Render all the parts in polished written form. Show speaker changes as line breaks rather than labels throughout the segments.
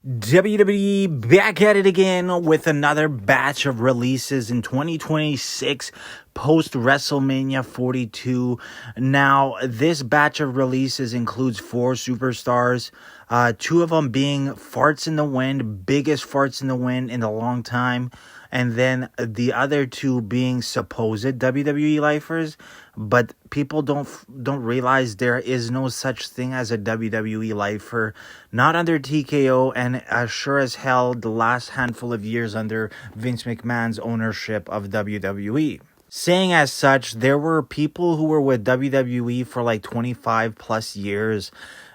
WWE back at it again with another batch of releases in 2026 post WrestleMania 42. Now, this batch of releases includes 4 superstars, two of them being farts in the wind, biggest farts in the wind in a long time, and then the other two being supposed WWE lifers. But people don't realize there is no such thing as a WWE lifer, not under TKO, and as sure as hell the last handful of years under Vince McMahon's ownership of WWE. Saying as such, there were people who were with WWE for like 25 plus years.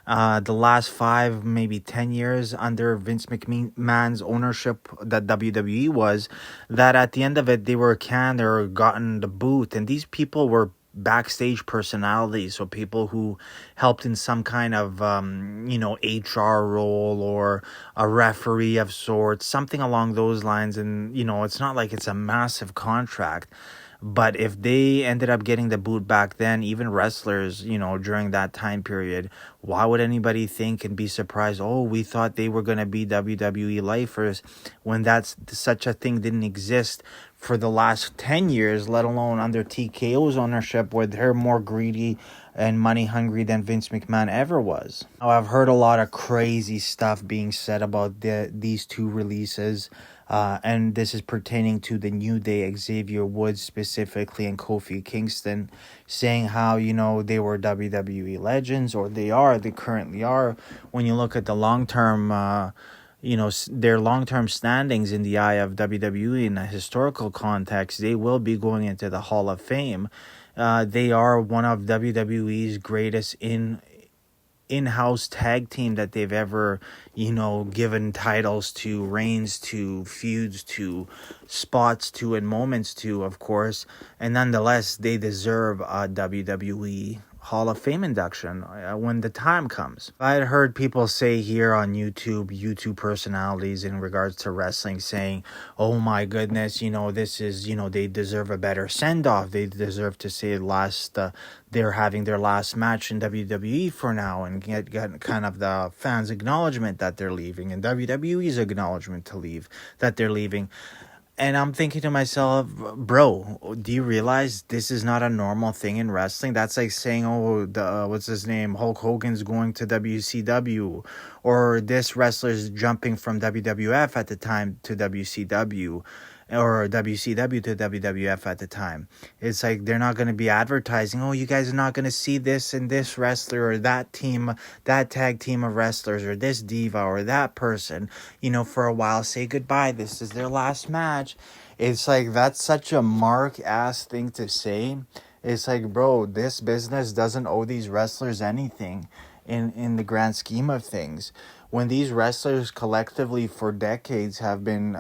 The last 5, maybe 10 years under Vince McMahon's ownership that WWE was, that at the end of it, they were canned or gotten the boot. And these people were backstage personalities, so people who helped in some kind of HR role or a referee of sorts, something along those lines. And it's not like it's a massive contract, but if they ended up getting the boot back then, even wrestlers, during that time period, why would anybody think and be surprised, oh, we thought they were going to be WWE lifers, when such a thing didn't exist for the last 10 years, let alone under TKO's ownership, where they're more greedy and money hungry than Vince McMahon ever was. Now, I've heard a lot of crazy stuff being said about these two releases, and this is pertaining to the New Day, Xavier Woods specifically, and Kofi Kingston, saying how, they were WWE legends, or they currently are. When you look at the long-term their long-term standings in the eye of WWE in a historical context, they will be going into the Hall of Fame. They are one of WWE's greatest in-house tag team that they've ever, given titles to, reigns to, feuds to, spots to, and moments to, of course. And nonetheless, they deserve a WWE Hall of Fame induction when the time comes. I had heard people say here on YouTube personalities in regards to wrestling saying, oh my goodness, this is, they deserve a better send-off. They deserve to say they're having their last match in WWE for now and get kind of the fans' acknowledgement that they're leaving and WWE's acknowledgement that they're leaving. And I'm thinking to myself, bro, do you realize this is not a normal thing in wrestling? That's like saying, oh, what's his name? Hulk Hogan's going to WCW, or this wrestler's jumping from WWF at the time to WCW, or WCW to WWF at the time. It's like they're not going to be advertising, oh, you guys are not going to see this and this wrestler or that team, that tag team of wrestlers, or this diva or that person, for a while. Say goodbye. This is their last match. It's like, that's such a mark-ass thing to say. It's like, bro, this business doesn't owe these wrestlers anything in the grand scheme of things. When these wrestlers collectively for decades have been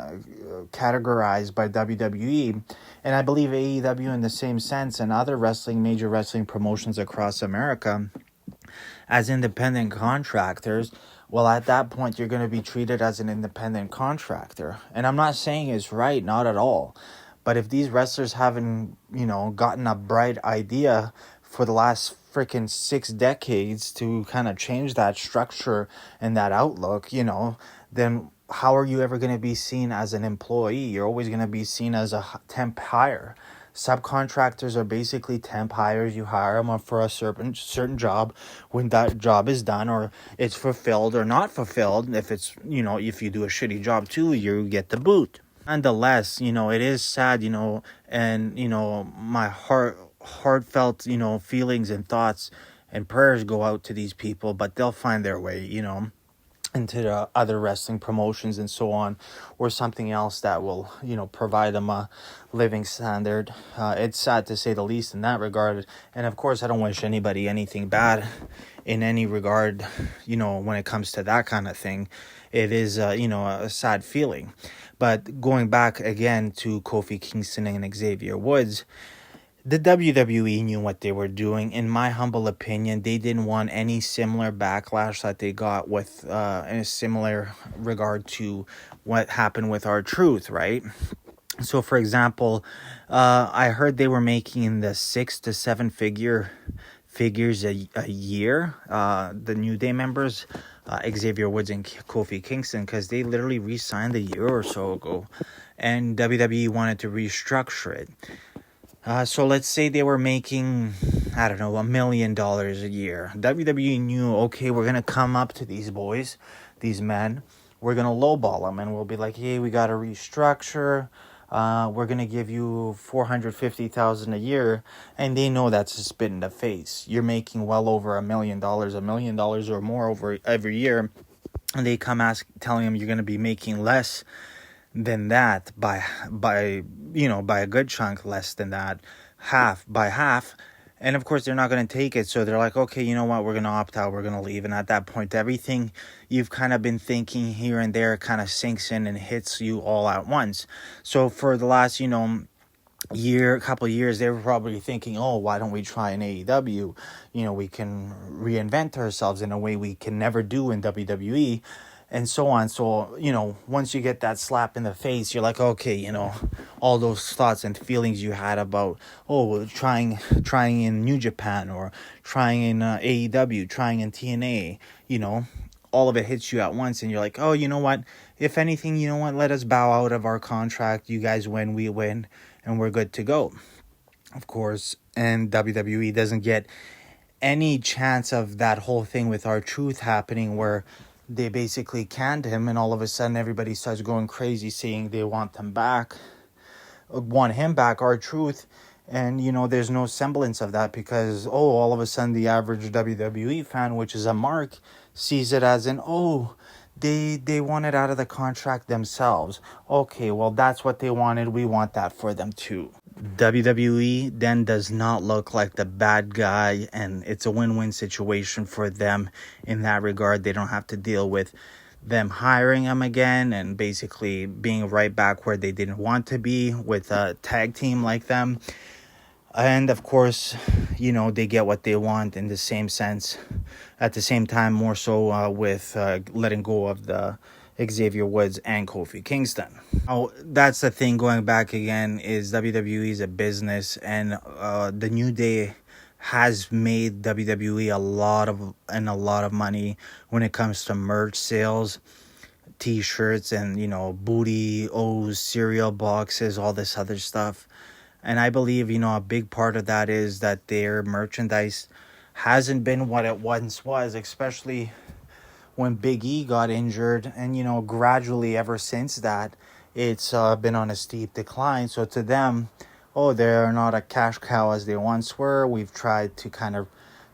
categorized by WWE, and I believe AEW in the same sense, and other major wrestling promotions across America, as independent contractors, well, at that point, you're going to be treated as an independent contractor. And I'm not saying it's right, not at all. But if these wrestlers haven't, gotten a bright idea for the last freaking 6 decades to kind of change that structure and that outlook, then how are you ever going to be seen as an employee? You're always going to be seen as a temp hire. Subcontractors are basically temp hires. You hire them for a certain job. When that job is done, or it's fulfilled or not fulfilled, if it's, if you do a shitty job too, you get the boot. Nonetheless, it is sad, and, my heartfelt, feelings and thoughts and prayers go out to these people, but they'll find their way, into the other wrestling promotions and so on, or something else that will, provide them a living standard. It's sad to say the least in that regard. And of course, I don't wish anybody anything bad in any regard, when it comes to that kind of thing. It is, a sad feeling. But going back again to Kofi Kingston and Xavier Woods, the WWE knew what they were doing. In my humble opinion, they didn't want any similar backlash that they got with in a similar regard to what happened with R-Truth, right? So, for example, I heard they were making in the 6 to 7 figure figures a year, the New Day members, Xavier Woods and Kofi Kingston, because they literally re-signed a year or so ago, and WWE wanted to restructure it. So let's say they were making, I don't know, $1 million a year. WWE knew, okay, we're going to come up to these boys, these men. We're going to lowball them, and we'll be like, hey, we got to restructure. We're going to give you $450,000 a year. And they know that's a spit in the face. You're making well over $1 million or more over every year. And they come telling them you're going to be making less than that by a good chunk, less than that, by half. And of course they're not going to take it, so they're like, okay, you know what, we're going to opt out, we're going to leave. And at that point, everything you've kind of been thinking here and there kind of sinks in and hits you all at once. So for the last couple of years, they were probably thinking, oh, why don't we try an AEW? We can reinvent ourselves in a way we can never do in WWE, and so on. So, once you get that slap in the face, you're like, okay, all those thoughts and feelings you had about, trying in New Japan or trying in AEW, trying in TNA, all of it hits you at once, and you're like, oh, you know what? If anything, let us bow out of our contract. You guys win, we win, and we're good to go. Of course, and WWE doesn't get any chance of that whole thing with R-Truth happening, where they basically canned him, and all of a sudden everybody starts going crazy saying they want him back, R-Truth. And, there's no semblance of that, because, all of a sudden the average WWE fan, which is a mark, sees it as they want it out of the contract themselves. Okay, well, that's what they wanted. We want that for them too. WWE then does not look like the bad guy, and it's a win-win situation for them in that regard. They don't have to deal with them hiring him again and basically being right back where they didn't want to be with a tag team like them. And of course, they get what they want in the same sense. At the same time, more so with letting go of the Xavier Woods and Kofi Kingston. Now, that's the thing, going back again, is WWE is a business, and the New Day has made WWE a lot of money when it comes to merch sales, t-shirts, and booty O's, cereal boxes, all this other stuff. And I believe a big part of that is that their merchandise hasn't been what it once was, especially when Big E got injured, and gradually ever since that, it's been on a steep decline. So to them, they're not a cash cow as they once were. We've tried to kind of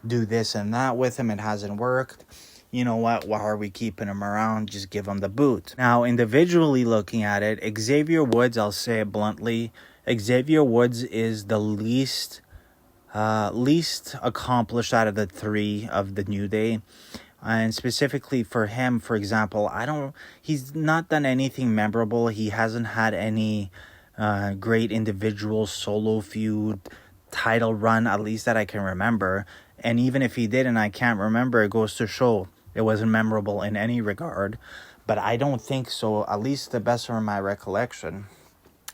do this and that with him. It hasn't worked. You know what? Why are we keeping him around? Just give him the boot. Now, individually looking at it, Xavier Woods, I'll say it bluntly, Xavier Woods is the least accomplished out of the three of the New Day. And specifically for him, for example, he's not done anything memorable. He hasn't had any great individual solo feud title run, at least that I can remember. And even if he did and I can't remember, it goes to show it wasn't memorable in any regard. But I don't think so, at least the best of my recollection.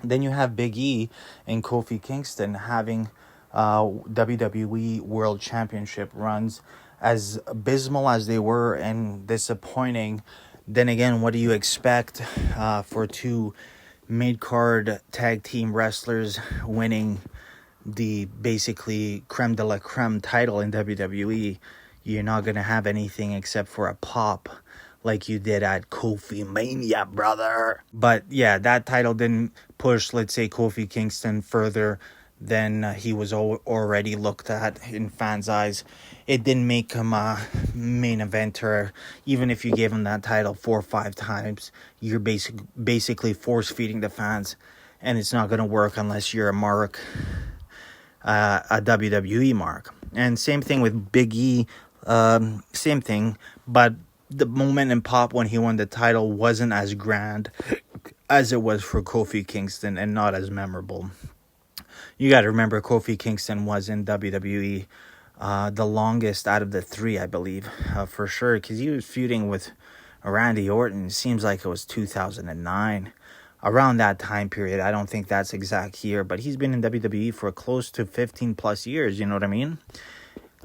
Then you have Big E and Kofi Kingston having WWE World Championship runs, as abysmal as they were and disappointing. Then again, what do you expect for two mid-card tag team wrestlers winning the basically creme de la creme title in WWE? You're not going to have anything except for a pop like you did at Kofi Mania, brother. But yeah, that title didn't push, let's say, Kofi Kingston further than he was already looked at in fans' eyes. It didn't make him a main eventer. Even if you gave him that title 4 or 5 times, you're basically force-feeding the fans, and it's not going to work unless you're a WWE mark. And same thing with Big E, same thing, but the moment and pop when he won the title wasn't as grand as it was for Kofi Kingston, and not as memorable. You got to remember, Kofi Kingston was in WWE the longest out of the three, I believe, for sure, because he was feuding with Randy Orton. It seems like it was 2009, around that time period. I don't think that's exact year, but he's been in WWE for close to 15 plus years, you know what I mean?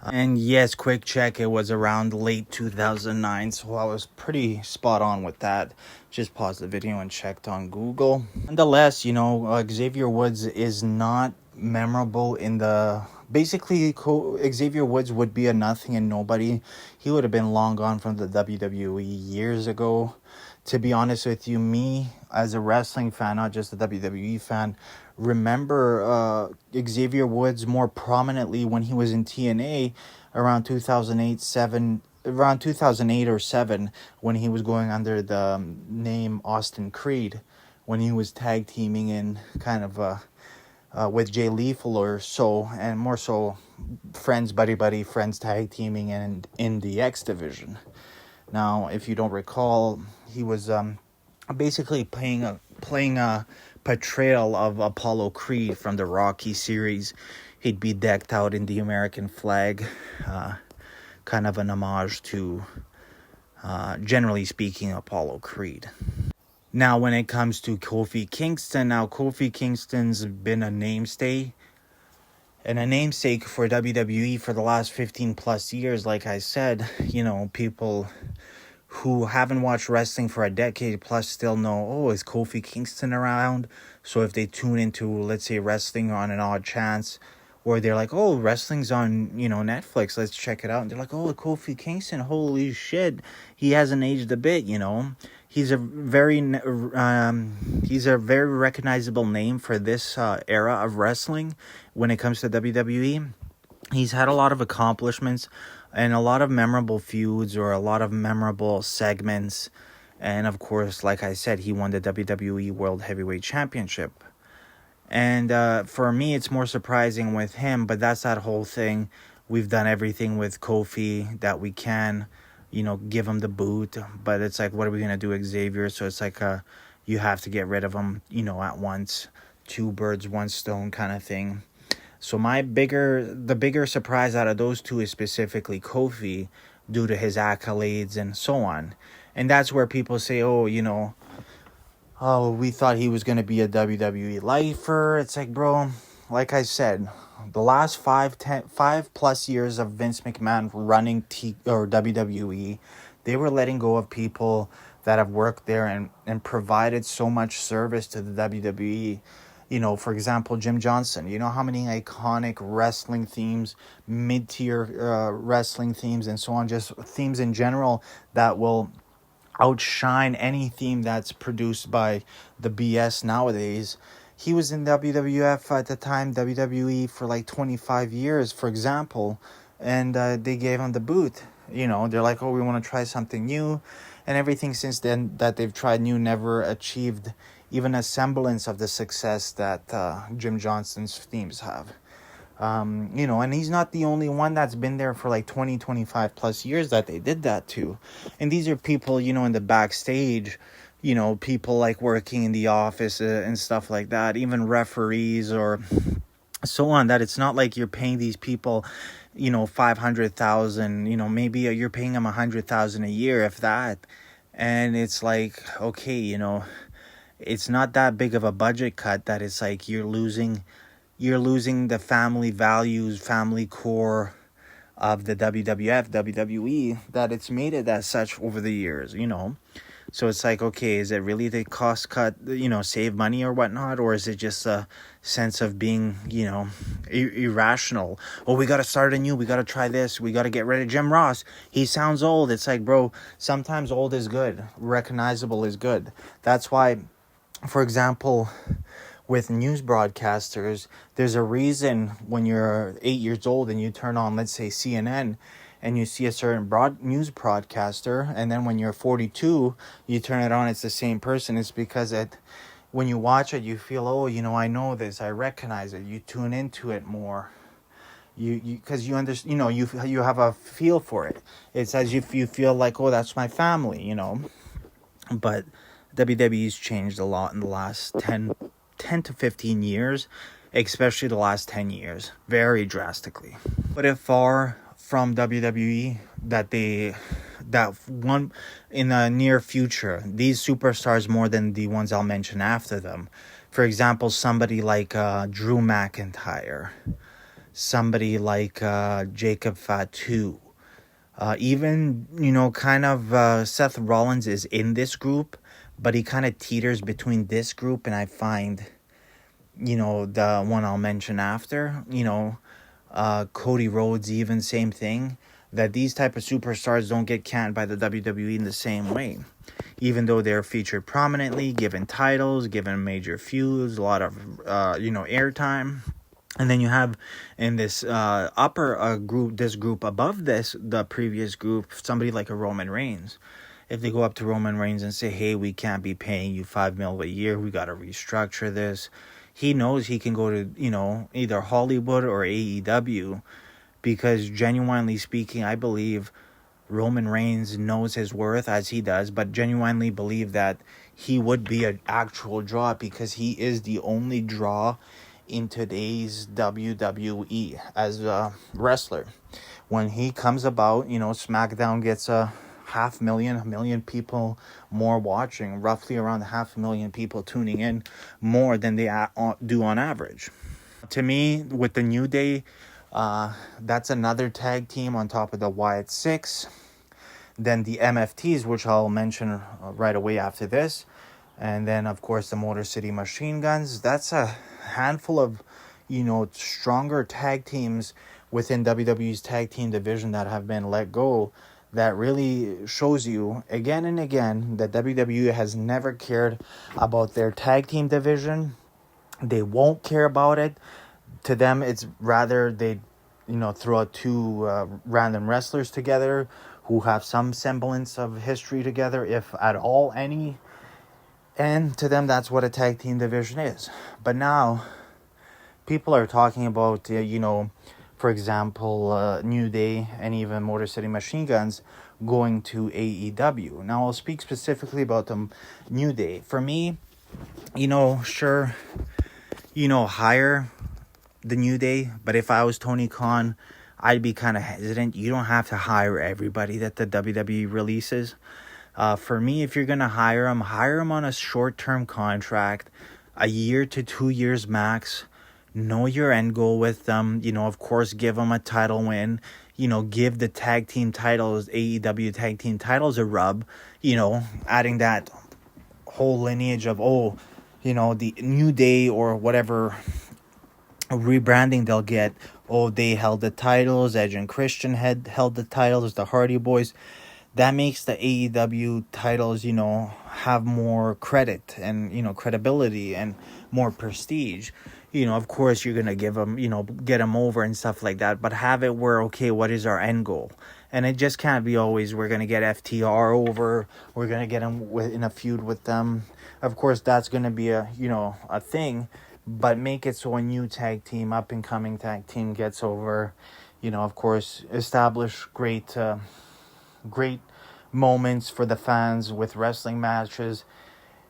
And yes, quick check, it was around late 2009, so I was pretty spot on with that. Just paused the video and checked on Google. Nonetheless, Xavier Woods is not memorable in the... Basically, Xavier Woods would be a nothing and nobody. He would have been long gone from the WWE years ago. To be honest with you, me as a wrestling fan, not just a WWE fan, remember Xavier Woods more prominently when he was in TNA around 2008 or 7, when he was going under the name Austin Creed, when he was tag teaming in kind of with Jay Lethal or so, and more so friends tag teaming in the X division. Now, if you don't recall, he was basically playing a portrayal of Apollo Creed from the Rocky series. He'd be decked out in the American flag, kind of an homage to, generally speaking, Apollo Creed. Now, when it comes to Kofi Kingston, Kofi Kingston's been a namesake for WWE for the last 15 plus years. Like I said, people who haven't watched wrestling for a decade plus still know, oh, is Kofi Kingston around? So if they tune into, let's say, wrestling on an odd chance, or they're like, oh, wrestling's on, Netflix, let's check it out. And they're like, oh, Kofi Kingston, holy shit, he hasn't aged a bit, He's a very recognizable name for this era of wrestling when it comes to WWE. He's had a lot of accomplishments and a lot of memorable feuds or a lot of memorable segments. And of course, like I said, he won the WWE World Heavyweight Championship. And for me, it's more surprising with him, but that's that whole thing. We've done everything with Kofi that we can, give him the boot. But it's like, what are we going to do, Xavier? So it's like, you have to get rid of him, at once. 2 birds, 1 stone kind of thing. So the bigger surprise out of those two is specifically Kofi, due to his accolades and so on. And that's where people say, oh, we thought he was going to be a WWE lifer. It's like, bro, like I said, the last 5 plus years of Vince McMahon running WWE, they were letting go of people that have worked there and provided so much service to the WWE. For example, Jim Johnson. You know how many iconic wrestling themes, mid-tier wrestling themes, and so on, just themes in general that will outshine any theme that's produced by the BS nowadays. He was in WWF at the time, WWE for like 25 years, for example, and they gave him the boot. They're like, oh, we want to try something new, and everything since then that they've tried new never achieved even a semblance of the success that Jim Johnson's themes have. And he's not the only one that's been there for like 20, 25 plus years that they did that to. And these are people, in the backstage, people like working in the office and stuff like that, even referees or so on, that it's not like you're paying these people, $500,000, maybe you're paying them $100,000 a year, if that. And it's like, okay, it's not that big of a budget cut that it's like you're losing the family values, family core of the WWF, WWE, that it's made it as such over the years, So it's like, okay, is it really the cost cut, save money or whatnot? Or is it just a sense of being, irrational? Oh, we got to start anew. We got to try this. We got to get rid of Jim Ross. He sounds old. It's like, bro, sometimes old is good. Recognizable is good. That's why, for example, with news broadcasters, there's a reason when you're 8 years old and you turn on, let's say, CNN, and you see a certain news broadcaster, and then when you're 42, you turn it on, it's the same person. It's because when you watch it, you feel, oh, I know this, I recognize it. You tune into it more. Because you understand, you have a feel for it. It's as if you feel like, oh, that's my family, But WWE's changed a lot in the last 10 to 15 years, especially the last 10 years, very drastically. But if far from WWE that one in the near future, these superstars more than the ones I'll mention after them. For example, somebody like Drew McIntyre. somebody like Jacob Fatu. Even, kind of Seth Rollins is in this group, but he kind of teeters between this group and I find, the one I'll mention after, Cody Rhodes, even same thing, that these type of superstars don't get canned by the WWE in the same way. Even though they're featured prominently, given titles, given major feuds, a lot of, airtime. And then you have in this upper group, this group above this, the previous group, somebody like a Roman Reigns. If they go up to Roman Reigns and say, hey, we can't be paying you $5 million a year, we got to restructure this. He knows he can go to, either Hollywood or AEW, because genuinely speaking, I believe Roman Reigns knows his worth as he does, but genuinely believe that he would be an actual draw because he is the only draw in today's WWE as a wrestler. When he comes about, SmackDown gets a 500,000 people more watching, roughly around 500,000 people tuning in more than they do on average. To me, with the New Day, that's another tag team on top of the Wyatt Six. Then the MFTs, which I'll mention right away after this. And then, of course, the Motor City Machine Guns. That's a handful of, stronger tag teams within WWE's tag team division that have been let go. That really shows you again and again that WWE has never cared about their tag team division. They won't care about it. To them, it's rather they, throw out two random wrestlers together who have some semblance of history together, if at all any. And to them, that's what a tag team division is. But now, people are talking about, for example, New Day and even Motor City Machine Guns going to AEW. Now, I'll speak specifically about the New Day. For me, sure, hire the New Day. But if I was Tony Khan, I'd be kind of hesitant. You don't have to hire everybody that the WWE releases. For me, if you're going to hire them on a short-term contract, a year to 2 years max. Know your end goal with them. Of course, give them a title win. Give the tag team titles, AEW tag team titles a rub. Adding that whole lineage of, the New Day or whatever rebranding they'll get. They held the titles. Edge and Christian held the titles. The Hardy Boys. That makes the AEW titles, have more credit and, credibility and more prestige. Of course, you're going to give them, get them over and stuff like that. But have it where, okay, what is our end goal? And it just can't be always we're going to get FTR over. We're going to get them in a feud with them. Of course, that's going to be a thing. But make it so a new tag team, up-and-coming tag team gets over. Of course, establish great moments for the fans with wrestling matches,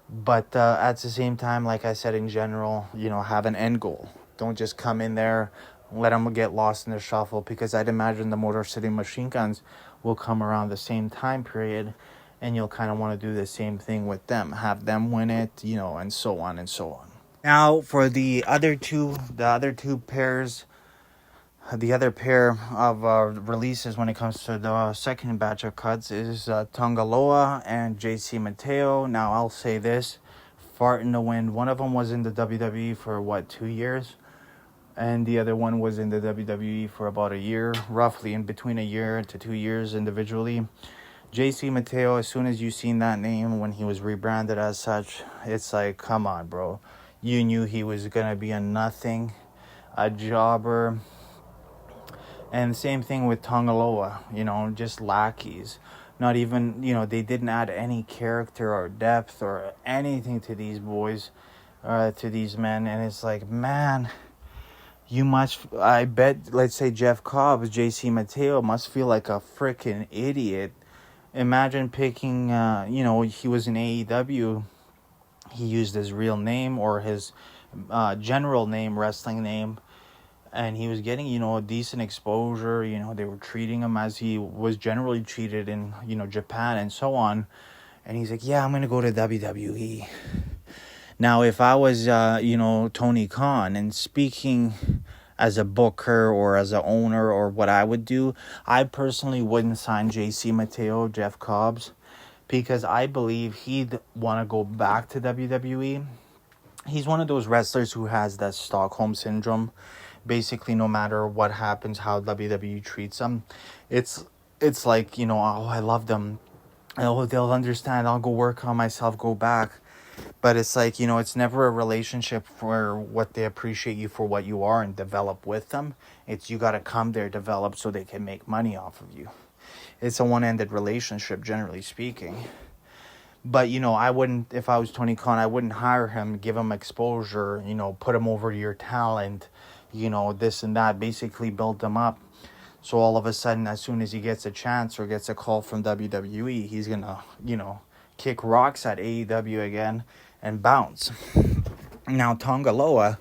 but at the same time, like I said, in general, have an end goal. Don't just come in there, let them get lost in the shuffle, because I'd imagine the Motor City Machine Guns will come around the same time period, and you'll kind of want to do the same thing with them. Have them win it, and so on and so on. Now, for the other two pairs, the other pair of releases when it comes to the second batch of cuts is Tongaloa and JC Mateo. Now, I'll say this, fart in the wind. One of them was in the WWE for, 2 years? And the other one was in the WWE for about a year, roughly in between a year to 2 years individually. JC Mateo, as soon as you seen that name when he was rebranded as such, it's like, come on, bro. You knew he was going to be a nothing, a jobber. And same thing with Tongaloa, just lackeys. Not even, they didn't add any character or depth or anything to these boys, to these men. And it's like, man, I bet, let's say Jeff Cobb's JC Mateo must feel like a freaking idiot. Imagine picking, he was in AEW. He used his real name or his general name, wrestling name. And he was getting, a decent exposure. They were treating him as he was generally treated in, Japan and so on. And he's like, yeah, I'm going to go to WWE. Now, if I was, Tony Khan and speaking as a booker or as a owner, or what I would do, I personally wouldn't sign JC Mateo, Jeff Cobbs, because I believe he'd want to go back to WWE. He's one of those wrestlers who has that Stockholm syndrome. Basically, no matter what happens, how WWE treats him, it's like, oh, I love them. Oh, they'll understand. I'll go work on myself, go back. But it's like, it's never a relationship for what they appreciate you for what you are and develop with them. It's you got to come there, develop, so they can make money off of you. It's a one-ended relationship, generally speaking. But, I wouldn't, if I was Tony Khan, I wouldn't hire him, give him exposure, put him over to your talent, this and that, basically build them up. So all of a sudden, as soon as he gets a chance or gets a call from WWE, he's going to, kick rocks at AEW again and bounce. Now, Tonga Loa,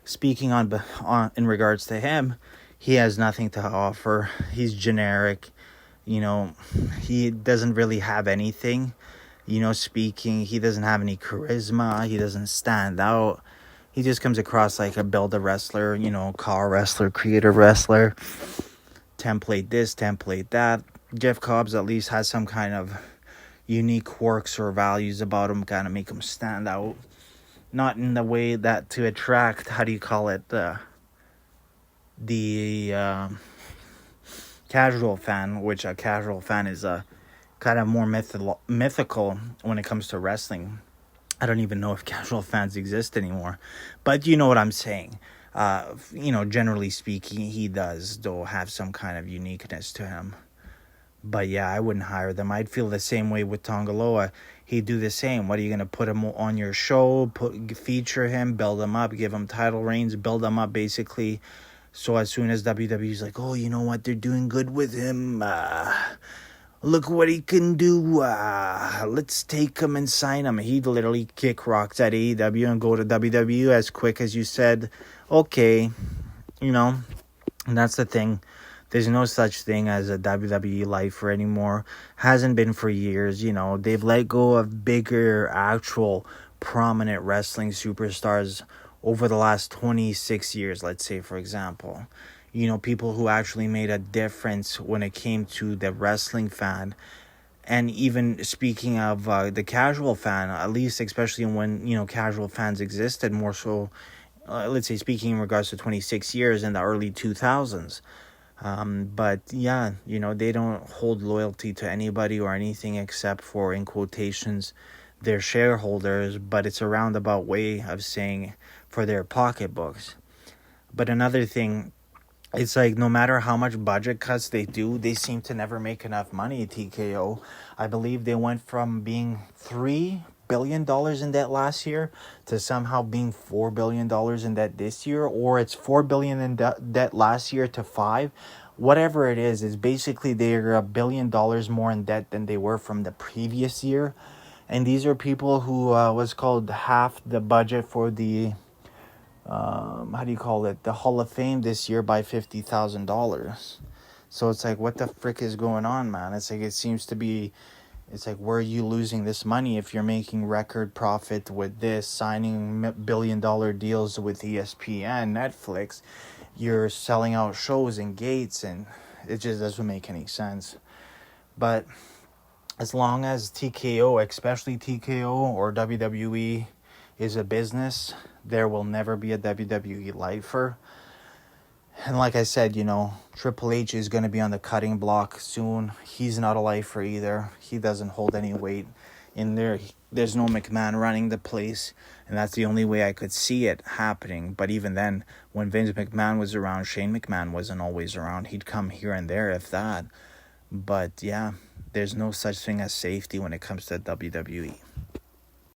speaking in regards to him, he has nothing to offer. He's generic. He doesn't really have anything. Speaking, he doesn't have any charisma. He doesn't stand out. He just comes across like a build-a-wrestler, car wrestler, creator wrestler. Template this, template that. Jeff Cobbs at least has some kind of unique quirks or values about him, kind of make him stand out. Not in the way that to attract, the casual fan, which a casual fan is kind of more mythical when it comes to wrestling. I don't even know if casual fans exist anymore, but you know what I'm saying. Generally speaking, he does, though, have some kind of uniqueness to him. But yeah, I wouldn't hire them. I'd feel the same way with Tonga Loa. He'd do the same. What are you going to put him on your show, feature him, build him up, give him title reigns, build him up basically. So as soon as WWE's like, oh, you know what, they're doing good with him. Look what he can do. Let's take him and sign him. He'd literally kick rocks at AEW and go to WWE as quick as you said. Okay, and that's the thing. There's no such thing as a WWE lifer anymore. Hasn't been for years. They've let go of bigger, actual, prominent wrestling superstars over the last 26 years, let's say, for example. People who actually made a difference when it came to the wrestling fan. And even speaking of the casual fan, at least especially when, casual fans existed more so, let's say speaking in regards to 26 years in the early 2000s. But yeah, they don't hold loyalty to anybody or anything except for, in quotations, their shareholders. But it's a roundabout way of saying for their pocketbooks. But another thing, it's like no matter how much budget cuts they do, they seem to never make enough money. TKO, I believe they went from being $3 billion in debt last year to somehow being $4 billion in debt this year, or it's $4 billion in debt last year to $5 billion. Whatever it is basically they're $1 billion more in debt than they were from the previous year. And these are people who was called half the budget for the the Hall of Fame this year by $50,000. So it's like, what the frick is going on, man? It's like, it's like, where are you losing this money if you're making record profit with this, signing $1 billion deals with ESPN, Netflix, you're selling out shows and gates, and it just doesn't make any sense. But as long as TKO, especially TKO or WWE, is a business, there will never be a WWE lifer. And like I said, Triple H is going to be on the cutting block soon. He's not a lifer either. He doesn't hold any weight in there. There's no McMahon running the place, and that's the only way I could see it happening. But even then, when Vince McMahon was around, Shane McMahon wasn't always around. He'd come here and there, if that. But yeah, there's no such thing as safety when it comes to WWE.